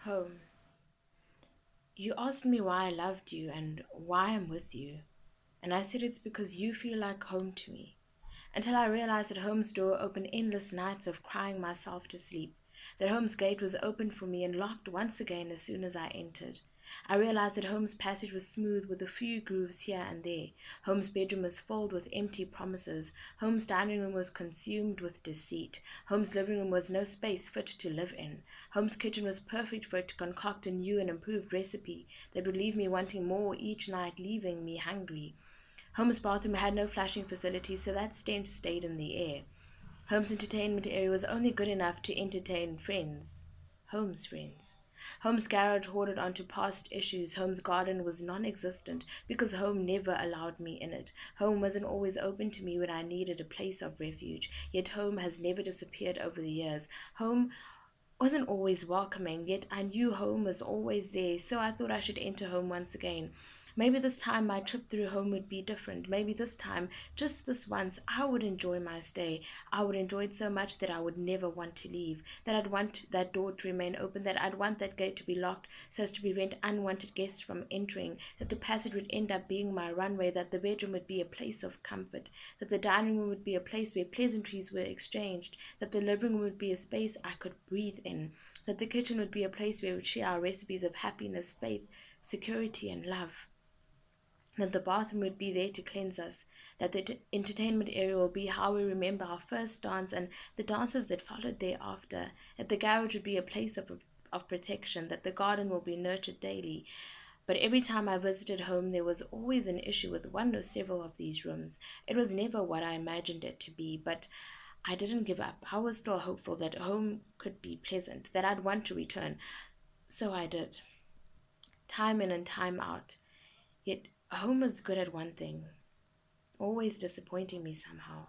Home. You asked me why I loved you and why I'm with you, and I said it's because you feel like home to me. Until I realized that home's door opened endless nights of crying myself to sleep, that home's gate was opened for me and locked once again as soon as I entered. I realized that home's passage was smooth with a few grooves here and there. Home's bedroom was filled with empty promises. Home's dining room was consumed with deceit. Home's living room was no space fit to live in. Home's kitchen was perfect for it to concoct a new and improved recipe that would leave me wanting more each night, leaving me hungry. Home's bathroom had no flashing facilities, so that stench stayed in the air. Home's entertainment area was only good enough to entertain friends. Home's friends. Home's garage hoarded onto past issues. Home's garden was non existent because home never allowed me in it. Home wasn't always open to me when I needed a place of refuge, yet home has never disappeared over the years. Home wasn't always welcoming, yet I knew home was always there, so I thought I should enter home once again. Maybe this time my trip through home would be different. Maybe this time, just this once, I would enjoy my stay. I would enjoy it so much that I would never want to leave, that I'd want that door to remain open, that I'd want that gate to be locked so as to prevent unwanted guests from entering, that the passage would end up being my runway, that the bedroom would be a place of comfort, that the dining room would be a place where pleasantries were exchanged, that the living room would be a space I could breathe in, that the kitchen would be a place where we would share our recipes of happiness, faith, security, and love, that the bathroom would be there to cleanse us, that the entertainment area will be how we remember our first dance and the dances that followed thereafter, that the garage would be a place of protection, that the garden will be nurtured daily. But every time I visited home, there was always an issue with one or several of these rooms. It was never what I imagined it to be, but I didn't give up. I was still hopeful that home could be pleasant, that I'd want to return. So I did, time in and time out. Yet home was good at one thing, always disappointing me somehow.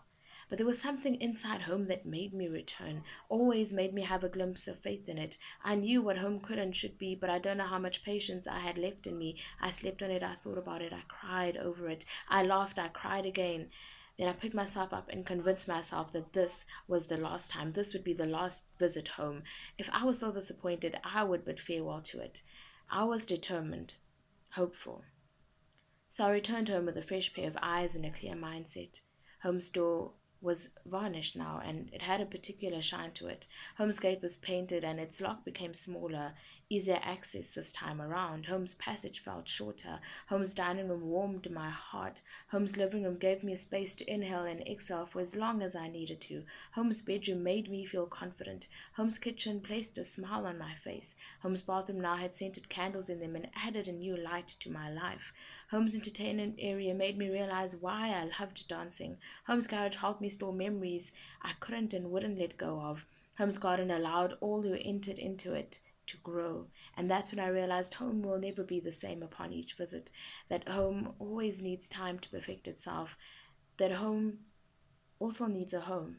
But there was something inside home that made me return, always made me have a glimpse of faith in it. I knew what home could and should be, but I don't know how much patience I had left in me. I slept on it, I thought about it, I cried over it, I laughed, I cried again. Then I picked myself up and convinced myself that this was the last time. This would be the last visit home. If I was still disappointed, I would bid farewell to it. I was determined, hopeful. So I returned home with a fresh pair of eyes and a clear mindset. Home's door was varnished now, and it had a particular shine to it. Home's gate was painted, and its lock became smaller, easier access this time around. Home's passage felt shorter. Home's dining room warmed my heart. Home's living room gave me a space to inhale and exhale for as long as I needed to. Home's bedroom made me feel confident. Home's kitchen placed a smile on my face. Home's bathroom now had scented candles in them and added a new light to my life. Home's entertainment area made me realize why I loved dancing. Home's garage helped me store memories I couldn't and wouldn't let go of. Home's garden allowed all who entered into it to grow. And that's when I realized home will never be the same upon each visit. That home always needs time to perfect itself. That home also needs a home.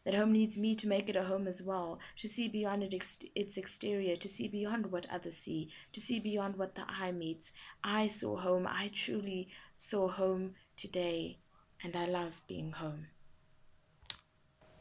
That home needs me to make it a home as well, to see beyond its exterior, to see beyond what others see, to see beyond what the eye meets. I saw home, I truly saw home today, and I love being home.